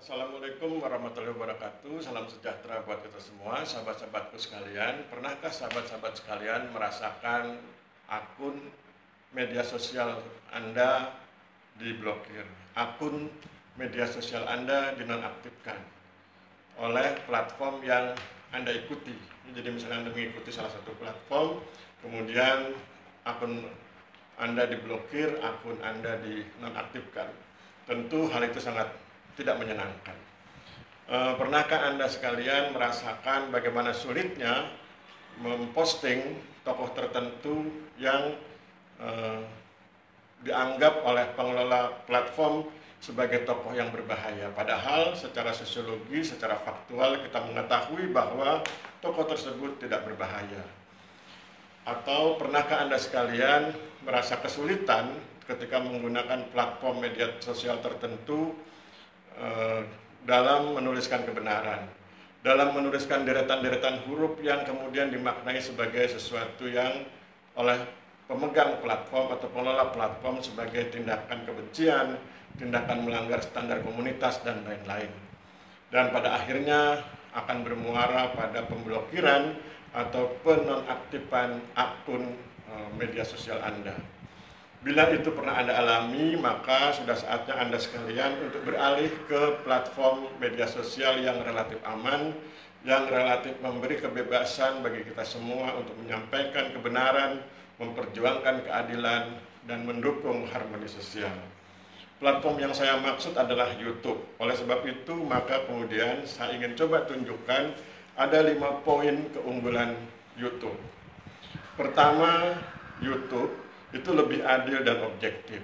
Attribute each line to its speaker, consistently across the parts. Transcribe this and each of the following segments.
Speaker 1: Assalamualaikum warahmatullahi wabarakatuh. Salam sejahtera buat kita semua, sahabat-sahabatku sekalian. Pernahkah sahabat-sahabat sekalian merasakan akun media sosial Anda diblokir? Akun media sosial Anda dinonaktifkan oleh platform yang Anda ikuti. Jadi misalnya Anda mengikuti salah satu platform, kemudian akun Anda diblokir, akun Anda dinonaktifkan. Tentu hal itu sangat tidak menyenangkan. Pernahkah Anda sekalian merasakan bagaimana sulitnya memposting tokoh tertentu yang dianggap oleh pengelola platform sebagai tokoh yang berbahaya? Padahal secara sosiologi, secara faktual kita mengetahui bahwa tokoh tersebut tidak berbahaya. Atau pernahkah Anda sekalian merasa kesulitan ketika menggunakan platform media sosial tertentu dalam menuliskan kebenaran, dalam menuliskan deretan-deretan huruf yang kemudian dimaknai sebagai sesuatu yang oleh pemegang platform atau pengelola platform sebagai tindakan kebencian, tindakan melanggar standar komunitas, dan lain-lain. Dan pada akhirnya akan bermuara pada pemblokiran atau penonaktifan akun media sosial Anda. Bila itu pernah Anda alami, maka sudah saatnya Anda sekalian untuk beralih ke platform media sosial yang relatif aman, yang relatif memberi kebebasan bagi kita semua untuk menyampaikan kebenaran, memperjuangkan keadilan, dan mendukung harmoni sosial. Platform yang saya maksud adalah YouTube. Oleh sebab itu, maka kemudian saya ingin coba tunjukkan ada 5 poin keunggulan YouTube. Pertama, YouTube itu lebih adil dan objektif.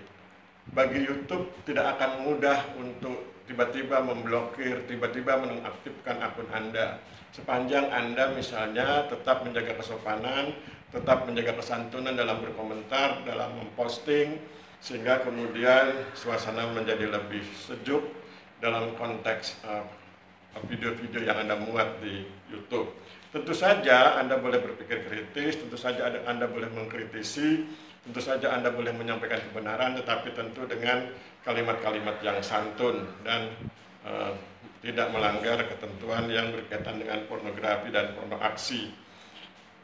Speaker 1: Bagi YouTube tidak akan mudah untuk tiba-tiba memblokir, tiba-tiba menonaktifkan akun Anda. Sepanjang Anda misalnya tetap menjaga kesopanan, tetap menjaga kesantunan dalam berkomentar, dalam memposting, sehingga kemudian suasana menjadi lebih sejuk dalam konteks video-video yang Anda muat di YouTube. Tentu saja Anda boleh berpikir kritis, tentu saja Anda boleh mengkritisi, tentu saja Anda boleh menyampaikan kebenaran, tetapi tentu dengan kalimat-kalimat yang santun dan tidak melanggar ketentuan yang berkaitan dengan pornografi dan porno aksi.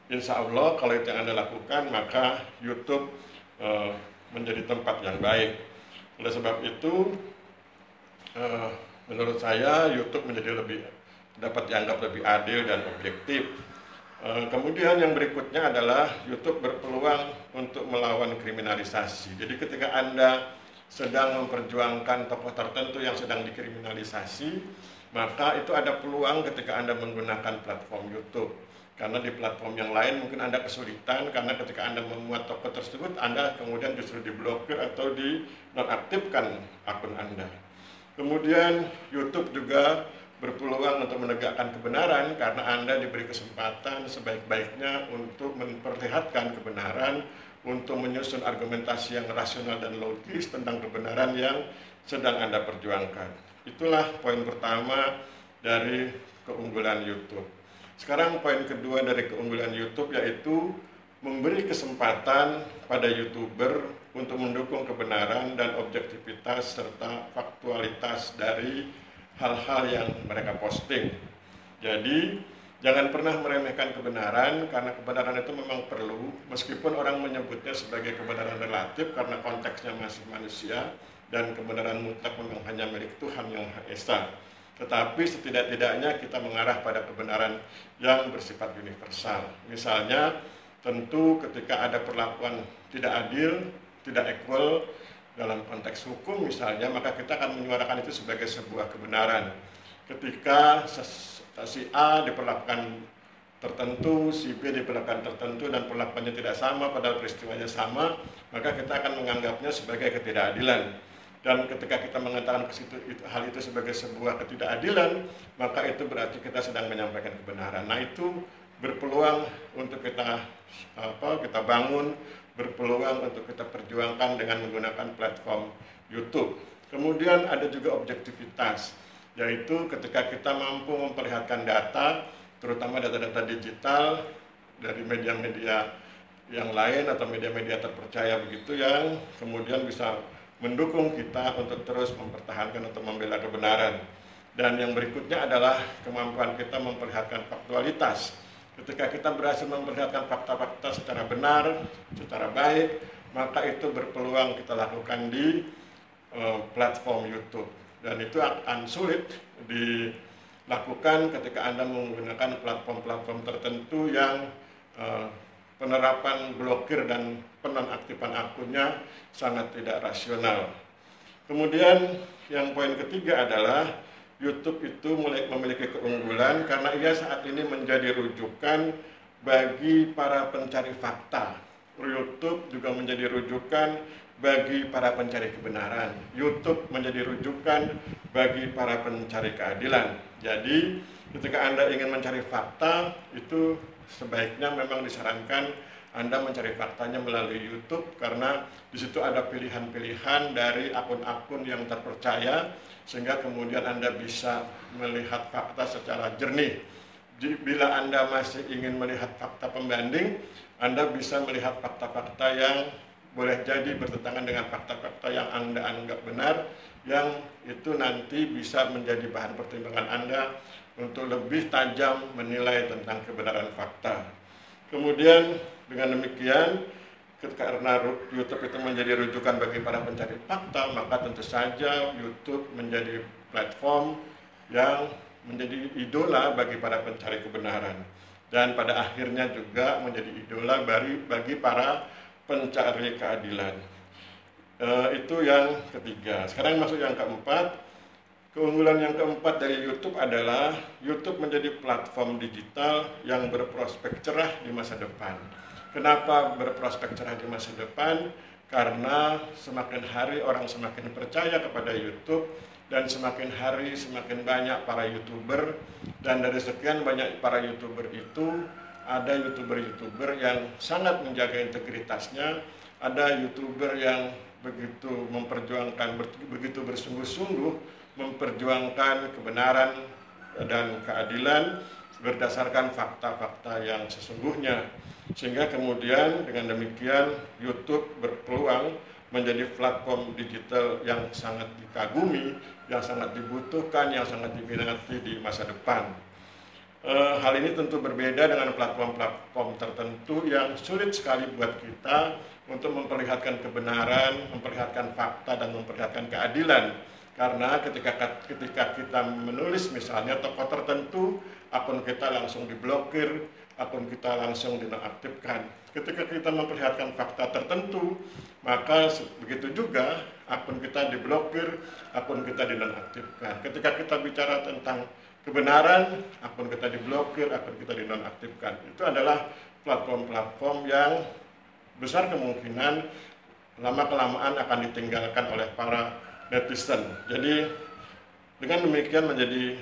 Speaker 1: Insya Allah kalau itu yang Anda lakukan, maka YouTube menjadi tempat yang baik. Oleh sebab itu, menurut saya YouTube menjadi dapat dianggap lebih adil dan objektif. Kemudian yang berikutnya adalah YouTube berpeluang untuk melawan kriminalisasi. Jadi ketika Anda sedang memperjuangkan tokoh tertentu yang sedang dikriminalisasi, maka itu ada peluang ketika Anda menggunakan platform YouTube. Karena di platform yang lain mungkin Anda kesulitan, karena ketika Anda memuat tokoh tersebut, Anda kemudian justru diblokir atau dinonaktifkan akun Anda. Kemudian YouTube juga berpeluang untuk menegakkan kebenaran karena Anda diberi kesempatan sebaik-baiknya untuk memperlihatkan kebenaran, untuk menyusun argumentasi yang rasional dan logis tentang kebenaran yang sedang Anda perjuangkan. Itulah poin pertama dari keunggulan YouTube. Sekarang poin kedua dari keunggulan YouTube yaitu memberi kesempatan pada YouTuber untuk mendukung kebenaran dan objektivitas serta faktualitas dari hal-hal yang mereka posting. Jadi jangan pernah meremehkan kebenaran, karena kebenaran itu memang perlu, meskipun orang menyebutnya sebagai kebenaran relatif karena konteksnya masih manusia dan kebenaran mutlak memang hanya milik Tuhan yang Maha Esa. Tetapi setidak-tidaknya kita mengarah pada kebenaran yang bersifat universal. Misalnya, tentu ketika ada perlakuan tidak adil, tidak equal dalam konteks hukum misalnya, maka kita akan menyuarakan itu sebagai sebuah kebenaran. Ketika si A diperlakukan tertentu, si B diperlakukan tertentu, dan perlakuannya tidak sama padahal peristiwanya sama, maka kita akan menganggapnya sebagai ketidakadilan. Dan ketika kita mengatakan hal itu sebagai sebuah ketidakadilan, maka itu berarti kita sedang menyampaikan kebenaran. Nah, itu berpeluang untuk kita bangun, berpeluang untuk kita perjuangkan dengan menggunakan platform YouTube. Kemudian ada juga objektivitas, yaitu ketika kita mampu memperlihatkan data, terutama data-data digital dari media-media yang lain atau media-media terpercaya begitu, yang kemudian bisa mendukung kita untuk terus mempertahankan atau membela kebenaran. Dan yang berikutnya adalah kemampuan kita memperlihatkan faktualitas. Ketika kita berhasil memperlihatkan fakta-fakta secara benar, secara baik, maka itu berpeluang kita lakukan di platform YouTube. Dan itu akan sulit dilakukan ketika Anda menggunakan platform-platform tertentu yang penerapan blokir dan penonaktifan akunnya sangat tidak rasional. Kemudian yang poin ketiga adalah YouTube itu mulai memiliki keunggulan karena ia saat ini menjadi rujukan bagi para pencari fakta. YouTube juga menjadi rujukan bagi para pencari kebenaran. YouTube menjadi rujukan bagi para pencari keadilan. Jadi ketika Anda ingin mencari fakta, itu sebaiknya memang disarankan Anda mencari faktanya melalui YouTube karena di situ ada pilihan-pilihan dari akun-akun yang terpercaya sehingga kemudian Anda bisa melihat fakta secara jernih. Bila Anda masih ingin melihat fakta pembanding, Anda bisa melihat fakta-fakta yang boleh jadi bertentangan dengan fakta-fakta yang Anda anggap benar, yang itu nanti bisa menjadi bahan pertimbangan Anda untuk lebih tajam menilai tentang kebenaran fakta. Kemudian dengan demikian, karena YouTube itu menjadi rujukan bagi para pencari fakta, maka tentu saja YouTube menjadi platform yang menjadi idola bagi para pencari kebenaran. Dan pada akhirnya juga menjadi idola bagi para pencari keadilan. Itu yang ketiga. Sekarang masuk yang keempat. Keunggulan yang keempat dari YouTube adalah YouTube menjadi platform digital yang berprospek cerah di masa depan. Kenapa berprospek cerah di masa depan? Karena semakin hari orang semakin percaya kepada YouTube dan semakin hari semakin banyak para YouTuber, dan dari sekian banyak para YouTuber itu ada YouTuber yang sangat menjaga integritasnya, ada YouTuber yang begitu memperjuangkan, begitu bersungguh-sungguh memperjuangkan kebenaran dan keadilan berdasarkan fakta-fakta yang sesungguhnya. Sehingga kemudian dengan demikian YouTube berpeluang menjadi platform digital yang sangat dikagumi, yang sangat dibutuhkan, yang sangat diminati di masa depan. Hal ini tentu berbeda dengan platform-platform tertentu yang sulit sekali buat kita untuk memperlihatkan kebenaran, memperlihatkan fakta, dan memperlihatkan keadilan. Karena ketika kita menulis misalnya tokoh tertentu, akun kita langsung diblokir, akun kita langsung dinonaktifkan. Ketika kita memperlihatkan fakta tertentu, maka begitu juga akun kita diblokir, akun kita dinonaktifkan. Ketika kita bicara tentang kebenaran, akun kita diblokir, akun kita dinonaktifkan. Itu adalah platform-platform yang besar kemungkinan lama-kelamaan akan ditinggalkan oleh para netizen. Jadi dengan demikian menjadi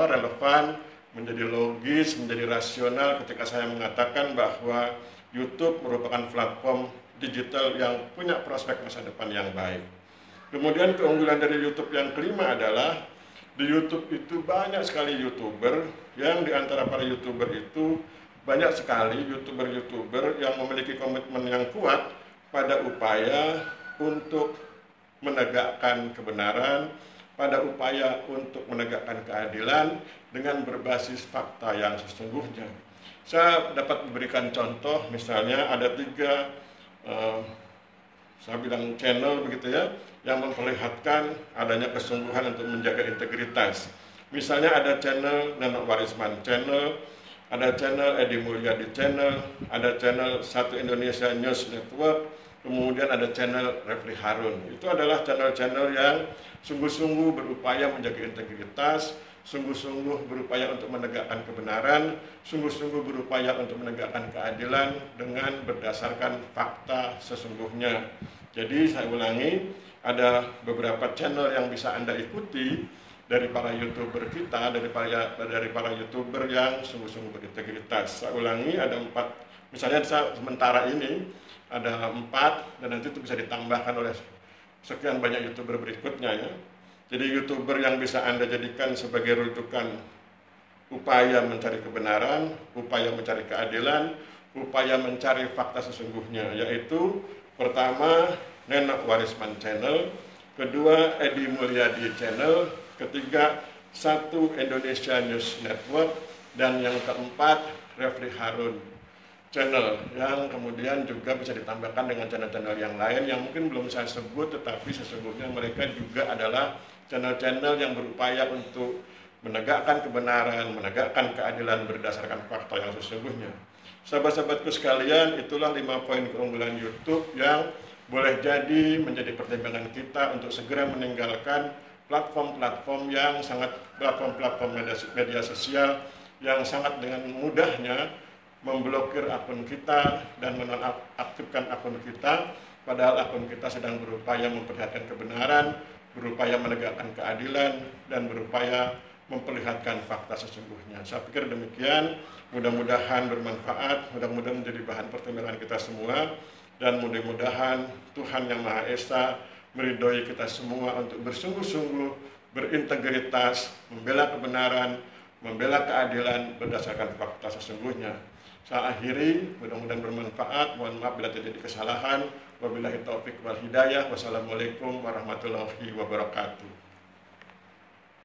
Speaker 1: relevan, menjadi logis, menjadi rasional ketika saya mengatakan bahwa YouTube merupakan platform digital yang punya prospek masa depan yang baik. Kemudian keunggulan dari YouTube yang kelima adalah di YouTube itu banyak sekali YouTuber, yang di antara para YouTuber itu banyak sekali YouTuber yang memiliki komitmen yang kuat pada upaya untuk menegakkan kebenaran, pada upaya untuk menegakkan keadilan dengan berbasis fakta yang sesungguhnya. Saya dapat memberikan contoh, misalnya ada 3 saya bilang channel begitu ya, yang memperlihatkan adanya kesungguhan untuk menjaga integritas. Misalnya ada channel Neno Warisman channel, ada channel Edi Mulyadi channel, ada channel Satu Indonesia News Network, kemudian ada channel Refli Harun. Itu adalah channel-channel yang sungguh-sungguh berupaya menjaga integritas, sungguh-sungguh berupaya untuk menegakkan kebenaran, sungguh-sungguh berupaya untuk menegakkan keadilan dengan berdasarkan fakta sesungguhnya. Jadi saya ulangi, ada beberapa channel yang bisa Anda ikuti dari para YouTuber kita, dari para YouTuber yang sungguh-sungguh berintegritas. Saya ulangi, ada 4, misalnya sementara ini ada 4, dan nanti itu bisa ditambahkan oleh sekian banyak YouTuber berikutnya ya. Jadi YouTuber yang bisa Anda jadikan sebagai rujukan upaya mencari kebenaran, upaya mencari keadilan, upaya mencari fakta sesungguhnya, yaitu pertama Neno Warisman channel, kedua Edi Mulyadi channel, ketiga satu Indonesia News Network, dan yang keempat Refli Harun channel, yang kemudian juga bisa ditambahkan dengan channel-channel yang lain yang mungkin belum saya sebut, tetapi sesungguhnya mereka juga adalah channel-channel yang berupaya untuk menegakkan kebenaran, menegakkan keadilan berdasarkan fakta yang sesungguhnya. Sahabat-sahabatku sekalian, itulah 5 poin keunggulan YouTube yang boleh jadi menjadi pertimbangan kita untuk segera meninggalkan platform-platform media sosial yang sangat dengan mudahnya memblokir akun kita dan menonaktifkan akun kita, padahal akun kita sedang berupaya memperlihatkan kebenaran, berupaya menegakkan keadilan, dan berupaya memperlihatkan fakta sesungguhnya. Saya pikir demikian, mudah-mudahan bermanfaat, mudah-mudahan menjadi bahan pertimbangan kita semua, dan mudah-mudahan Tuhan Yang Maha Esa meridhoi kita semua untuk bersungguh-sungguh, berintegritas, membela kebenaran, membela keadilan berdasarkan fakta sesungguhnya. Saya akhiri, mudah-mudahan bermanfaat. Mohon maaf bila terjadi kesalahan. Wabillahi taufik wal hidayah. Wassalamualaikum warahmatullahi wabarakatuh.